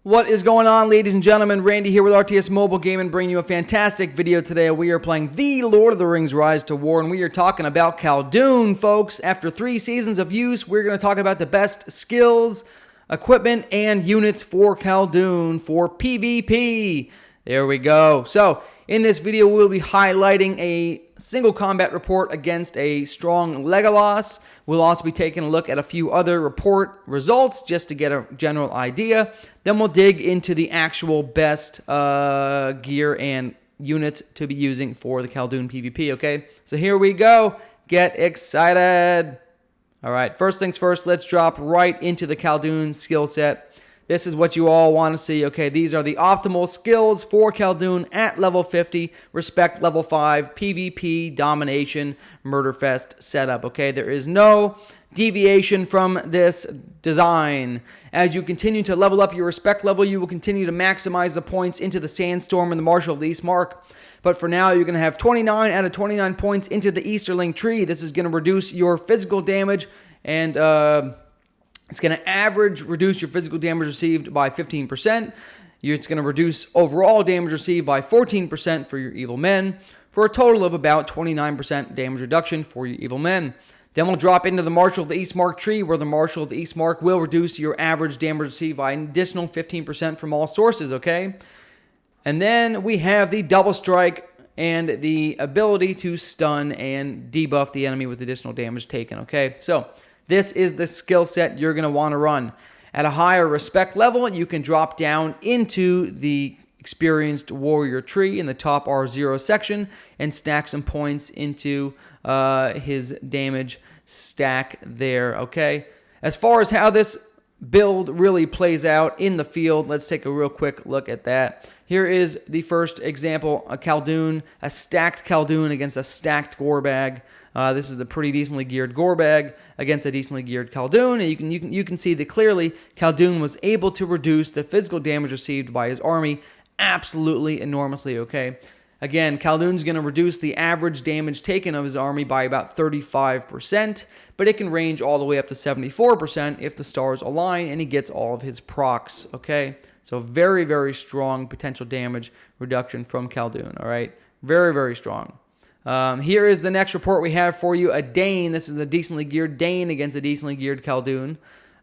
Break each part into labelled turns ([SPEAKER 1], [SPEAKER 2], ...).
[SPEAKER 1] What is going on, ladies and gentlemen? Randy here with RTS Mobile Gaming, bringing you a fantastic video today. We are playing The Lord of the Rings Rise to War, and we are talking about Khaldoon, folks. After 3 seasons of use, we're going to talk about the best skills, equipment, and units for Khaldoon for PvP. There we go. So, in this video, we'll be highlighting a single combat report against a strong Legolas. We'll also be taking a look at a few other report results just to get a general idea. Then we'll dig into the actual best gear and units to be using for the Khaldoon PvP, okay? So here we go. Get excited. All right, first things first, let's drop right into the Khaldoon skill set. This is what you all want to see, okay? These are the optimal skills for Khaldoon at level 50, respect level 5, PvP, domination, murderfest setup, okay? There is no deviation from this design. As you continue to level up your respect level, you will continue to maximize the points into the Sandstorm and the Marshal of the East Mark. But for now, you're going to have 29 out of 29 points into the Easterling Tree. This is going to reduce your physical damage and it's going to reduce your physical damage received by 15%. It's going to reduce overall damage received by 14% for your evil men, for a total of about 29% damage reduction for your evil men. Then we'll drop into the Marshal of the East Mark tree, where the Marshal of the East Mark will reduce your average damage received by an additional 15% from all sources, okay? And then we have the Double Strike and the ability to stun and debuff the enemy with additional damage taken, okay? So this is the skill set you're going to want to run. At a higher respect level, you can drop down into the experienced warrior tree in the top R0 section and stack some points into his damage stack there, okay? As far as how this build really plays out in the field, let's take a real quick look at that. Here is the first example, a Khaldoon, a stacked Khaldoon against a stacked Gorbag. This is a pretty decently geared Gorbag against a decently geared Khaldoon, and you can see that clearly Khaldoon was able to reduce the physical damage received by his army absolutely enormously, okay? Again, Khaldoon's going to reduce the average damage taken of his army by about 35%, but it can range all the way up to 74% if the stars align and he gets all of his procs, okay? So very, very strong potential damage reduction from Khaldoon, all right? Very, very strong. Here is the next report we have for you, a Dane. This is a decently geared Dane against a decently geared Khaldoon.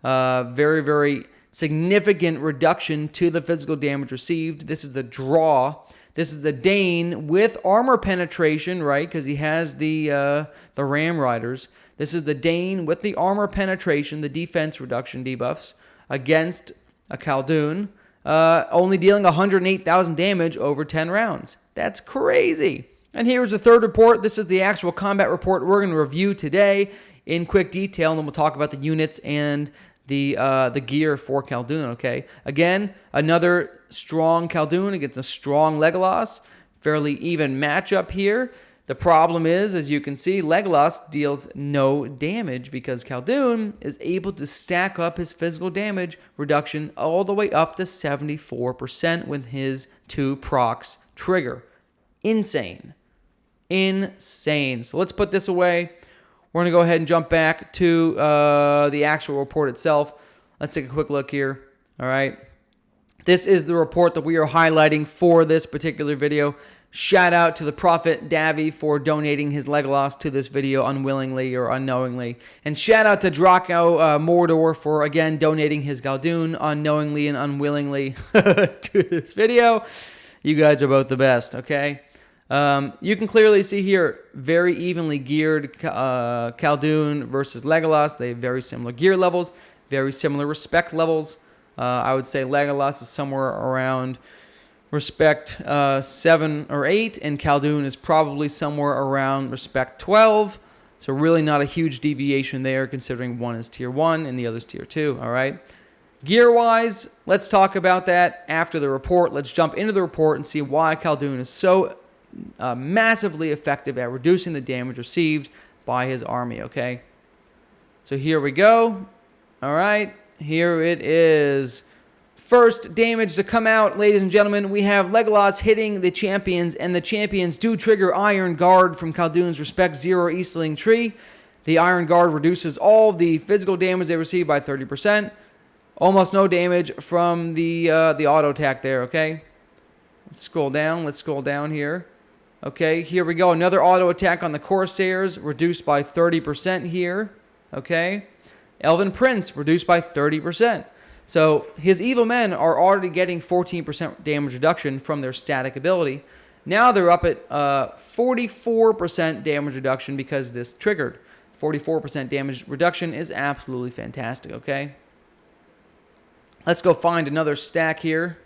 [SPEAKER 1] Very, very significant reduction to the physical damage received. This is the draw. This is the Dane with armor penetration, right? Because he has the Ram Riders. This is the Dane with the armor penetration, the defense reduction debuffs against a Khaldoon, only dealing 108,000 damage over 10 rounds. That's crazy. And here's the third report. This is the actual combat report we're going to review today in quick detail, and then we'll talk about the units and the gear for Khaldoon, okay? Again, another strong Khaldoon against a strong Legolas. Fairly even matchup here. The problem is, as you can see, Legolas deals no damage because Khaldoon is able to stack up his physical damage reduction all the way up to 74% with his 2 procs trigger. Insane. Insane. So let's put this away. We're going to go ahead and jump back to the actual report itself. Let's take a quick look here. All right. This is the report that we are highlighting for this particular video. Shout out to the Prophet Davi for donating his Legolas to this video unwillingly or unknowingly. And shout out to Draco Mordor for, again, donating his Khaldoon unknowingly and unwillingly to this video. You guys are both the best, okay? You can clearly see here, very evenly geared Khaldoon versus Legolas. They have very similar gear levels, very similar respect levels. I would say Legolas is somewhere around respect 7 or 8, and Khaldoon is probably somewhere around respect 12. So really not a huge deviation there, considering one is tier 1 and the other is tier 2, all right? Gear-wise, let's talk about that after the report. Let's jump into the report and see why Khaldoon is so massively effective at reducing the damage received by his army, okay? So here we go. All right, here it is. First damage to come out, ladies and gentlemen, we have Legolas hitting the champions, and the champions do trigger Iron Guard from Khaldoon's Respect 0 Easterling Tree. The Iron Guard reduces all the physical damage they receive by 30%. Almost no damage from the auto attack there, okay? Let's scroll down. Let's scroll down here. Okay, here we go. Another auto attack on the Corsairs, reduced by 30% here. Okay. Elven Prince, reduced by 30%. So his evil men are already getting 14% damage reduction from their static ability. Now they're up at 44% damage reduction because this triggered. 44% damage reduction is absolutely fantastic, okay? Let's go find another stack here,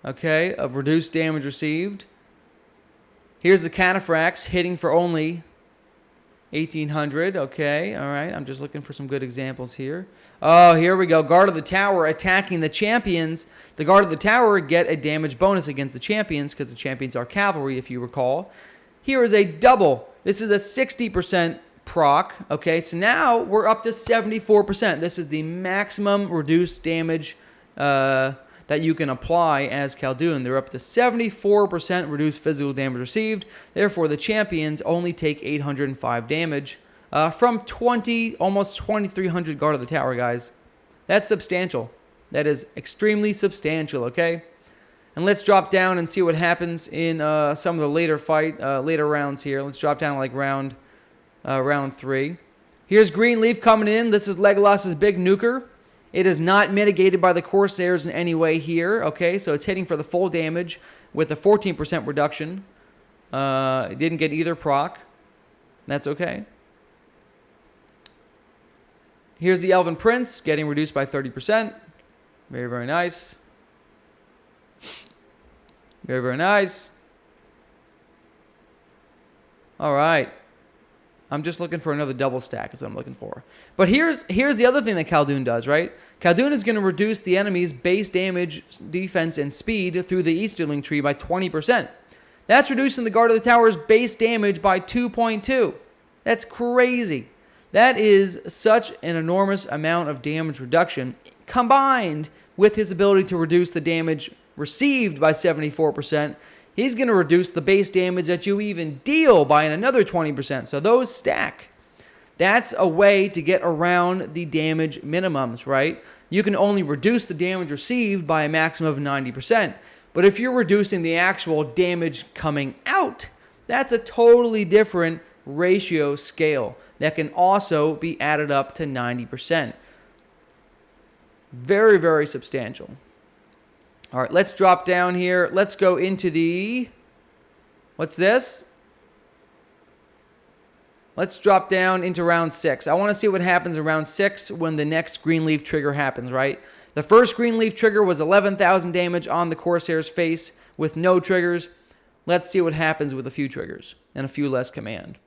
[SPEAKER 1] okay, of reduced damage received. Here's the Cataphracts hitting for only 1,800. Okay, all right. I'm just looking for some good examples here. Oh, here we go. Guard of the Tower attacking the champions. The Guard of the Tower get a damage bonus against the champions because the champions are cavalry, if you recall. Here is a double. This is a 60% proc. Okay, so now we're up to 74%. This is the maximum reduced damage that you can apply as Khaldoon. They're up to 74% reduced physical damage received. Therefore, the champions only take 805 damage from almost 2,300 Guard of the Tower, guys. That's substantial. That is extremely substantial, okay? And let's drop down and see what happens in some of the later rounds here. Let's drop down like round 3. Here's Greenleaf coming in. This is Legolas's big nuker. It is not mitigated by the Corsairs in any way here, okay? So it's hitting for the full damage with a 14% reduction. It didn't get either proc. That's okay. Here's the Elven Prince getting reduced by 30%. Very, very nice. Very, very nice. All right. I'm just looking for another double stack is what I'm looking for. But here's the other thing that Khaldoon does, right? Khaldoon is going to reduce the enemy's base damage, defense, and speed through the Easterling tree by 20%. That's reducing the Guard of the Tower's base damage by 2.2. That's crazy. That is such an enormous amount of damage reduction, combined with his ability to reduce the damage received by 74%. He's going to reduce the base damage that you even deal by another 20%. So those stack. That's a way to get around the damage minimums, right? You can only reduce the damage received by a maximum of 90%. But if you're reducing the actual damage coming out, that's a totally different ratio scale that can also be added up to 90%. Very, very substantial. All right, let's drop down here. Let's go into the... What's this? Let's drop down into round 6. I want to see what happens in round 6 when the next Greenleaf trigger happens, right? The first Greenleaf trigger was 11,000 damage on the Corsair's face with no triggers. Let's see what happens with a few triggers and a few less command.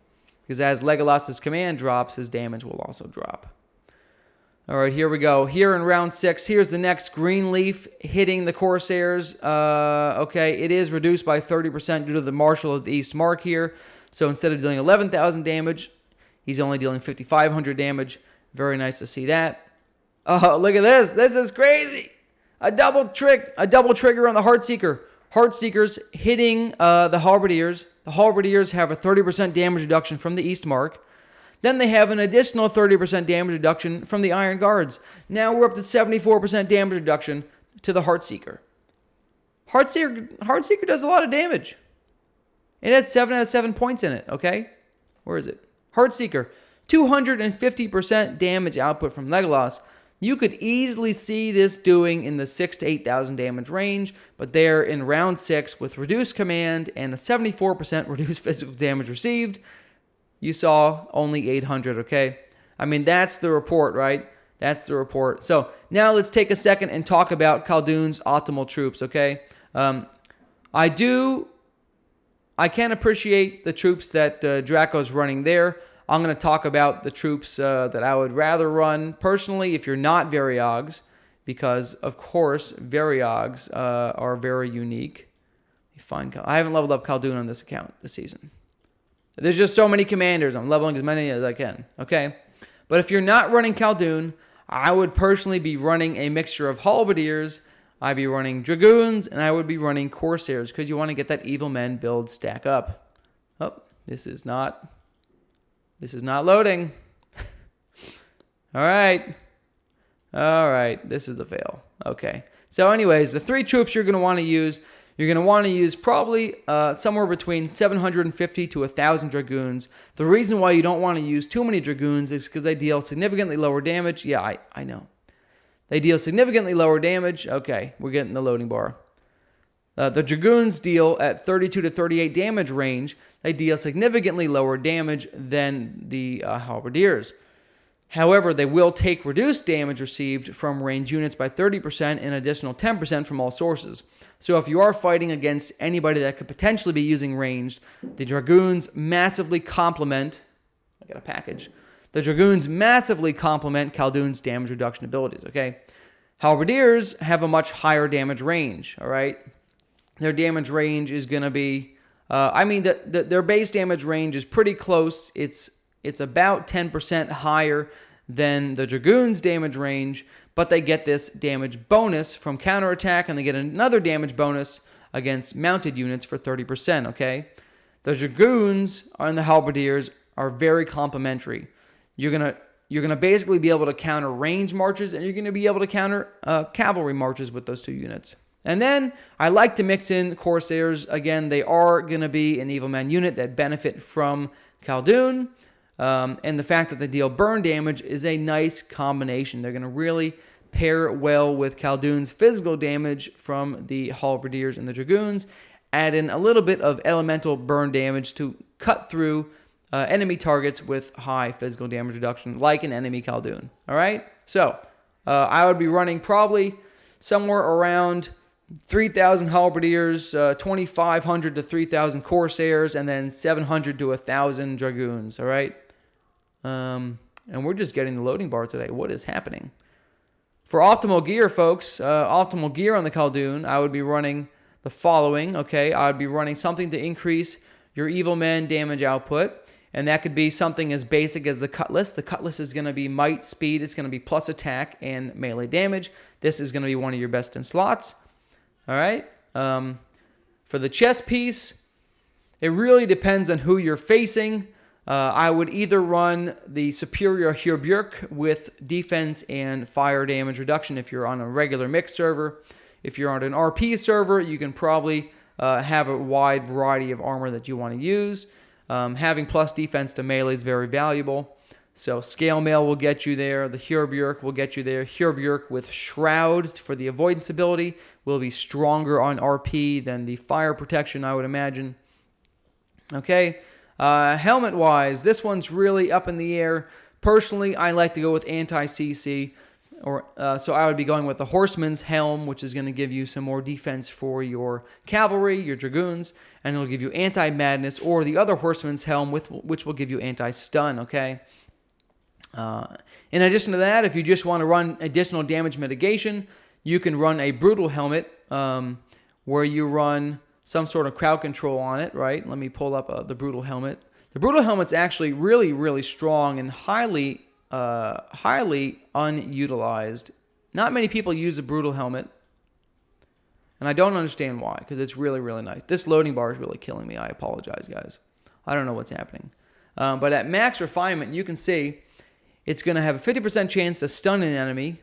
[SPEAKER 1] Because as Legolas's command drops, his damage will also drop. All right, here we go. Here in round 6, here's the next Greenleaf hitting the Corsairs. Okay, it is reduced by 30% due to the Marshal of the East mark here. So instead of dealing 11,000 damage, he's only dealing 5,500 damage. Very nice to see that. Oh, look at this. This is crazy. A double trigger on the Heartseeker. Heartseekers hitting the Halberdiers. The Halberdiers have a 30% damage reduction from the East mark. Then they have an additional 30% damage reduction from the Iron Guards. Now we're up to 74% damage reduction to the Heartseeker. Heartseeker does a lot of damage. It has 7 out of 7 points in it, okay? Where is it? Heartseeker. 250% damage output from Legolas. You could easily see this doing in the 6,000 to 8,000 damage range, but they're in round 6 with reduced command and a 74% reduced physical damage received. You saw only 800, okay? I mean, that's the report, right? That's the report. So now let's take a second and talk about Khaldoon's optimal troops, okay? I can appreciate the troops that Draco's running there. I'm going to talk about the troops that I would rather run personally if you're not Variogs, because, of course, Variogs are very unique. I haven't leveled up Khaldoon on this account this season. There's just so many commanders. I'm leveling as many as I can, okay? But if you're not running Khaldoon, I would personally be running a mixture of Halberdiers, I'd be running Dragoons, and I would be running Corsairs because you want to get that Evil Men build stack up. Oh, this is not loading. All right. All right, this is the fail. Okay. So anyways, the 3 troops you're going to want to use, you're going to want to use probably somewhere between 750 to 1,000 Dragoons. The reason why you don't want to use too many Dragoons is because they deal significantly lower damage. Yeah, I know. They deal significantly lower damage. Okay, we're getting the loading bar. The Dragoons deal at 32 to 38 damage range. They deal significantly lower damage than the Halberdiers. However, they will take reduced damage received from ranged units by 30% and an additional 10% from all sources. So if you are fighting against anybody that could potentially be using ranged, the Dragoons massively complement... I got a package. The Dragoons massively complement Khaldoon's damage reduction abilities, okay? Halberdiers have a much higher damage range, all right? Their damage range is going to be... their base damage range is pretty close. It's about 10% higher than the Dragoon's damage range, but they get this damage bonus from counterattack, and they get another damage bonus against mounted units for 30%, okay? The Dragoons and the Halberdiers are very complementary. You're gonna basically be able to counter range marches, and you're going to be able to counter cavalry marches with those 2 units. And then I like to mix in Corsairs. Again, they are going to be an evil man unit that benefit from Khaldoon. And the fact that they deal burn damage is a nice combination. They're going to really pair well with Khaldoon's physical damage from the Halberdiers and the Dragoons. Add in a little bit of elemental burn damage to cut through enemy targets with high physical damage reduction, like an enemy Khaldoon. All right? So, I would be running probably somewhere around 3,000 Halberdiers, 2,500 to 3,000 Corsairs, and then 700 to 1,000 Dragoons. All right? And we're just getting the loading bar today. What is happening? For optimal gear, folks, optimal gear on the Khaldoon, I would be running the following, okay? I would be running something to increase your evil men damage output, and that could be something as basic as the Cutlass. The Cutlass is going to be might, speed. It's going to be plus attack and melee damage. This is going to be one of your best in slots. All right? For the chest piece, it really depends on who you're facing. I would either run the superior Herbjörk with defense and fire damage reduction if you're on a regular mixed server. If you're on an RP server, you can probably have a wide variety of armor that you want to use. Having plus defense to melee is very valuable. So Scale Mail will get you there. The Herbjörk will get you there. Herbjörk with Shroud for the avoidance ability will be stronger on RP than the fire protection, I would imagine. Okay. Helmet-wise, this one's really up in the air. Personally, I like to go with anti-CC, so I would be going with the Horseman's Helm, which is going to give you some more defense for your cavalry, your Dragoons, and it'll give you anti-madness, or the other Horseman's Helm, which will give you anti-stun, okay? In addition to that, if you just want to run additional damage mitigation, you can run a Brutal Helmet, where you run some sort of crowd control on it, right? Let me pull up the Brutal Helmet. The Brutal Helmet's actually really, really strong and highly unutilized. Not many people use the Brutal Helmet, and I don't understand why, because it's really, really nice. This loading bar is really killing me. I apologize, guys. I don't know what's happening. But at max refinement, you can see it's going to have a 50% chance to stun an enemy,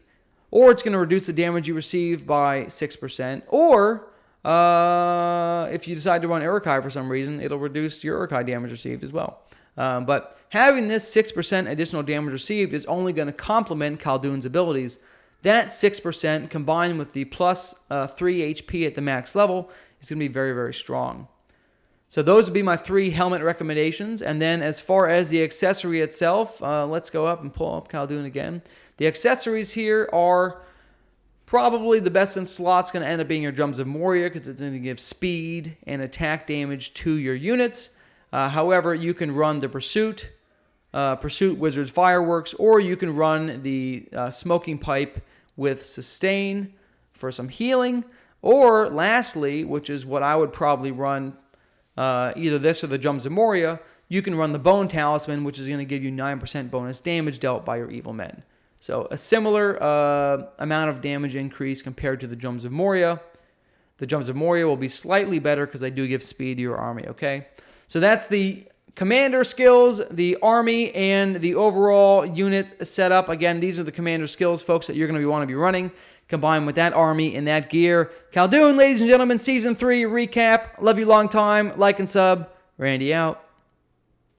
[SPEAKER 1] or it's going to reduce the damage you receive by 6%, or if you decide to run Urukai for some reason, it'll reduce your Urukai damage received as well. But having this 6% additional damage received is only going to complement Khaldoon's abilities. That 6% combined with the plus 3 HP at the max level is going to be very, very strong. So those would be my 3 helmet recommendations. And then as far as the accessory itself, let's go up and pull up Khaldoon again. The accessories here are... probably the best in slots going to end up being your Drums of Moria, because it's going to give speed and attack damage to your units. However, you can run the Pursuit Wizard's Fireworks, or you can run the Smoking Pipe with Sustain for some healing. Or lastly, which is what I would probably run, either this or the Drums of Moria, you can run the Bone Talisman, which is going to give you 9% bonus damage dealt by your evil men. So a similar amount of damage increase compared to the Drums of Moria. The Drums of Moria will be slightly better because they do give speed to your army, okay? So that's the commander skills, the army, and the overall unit setup. Again, these are the commander skills, folks, that you're going to want to be running, combined with that army and that gear. Khaldoon, ladies and gentlemen, Season 3 recap. Love you long time. Like and sub. Randy out.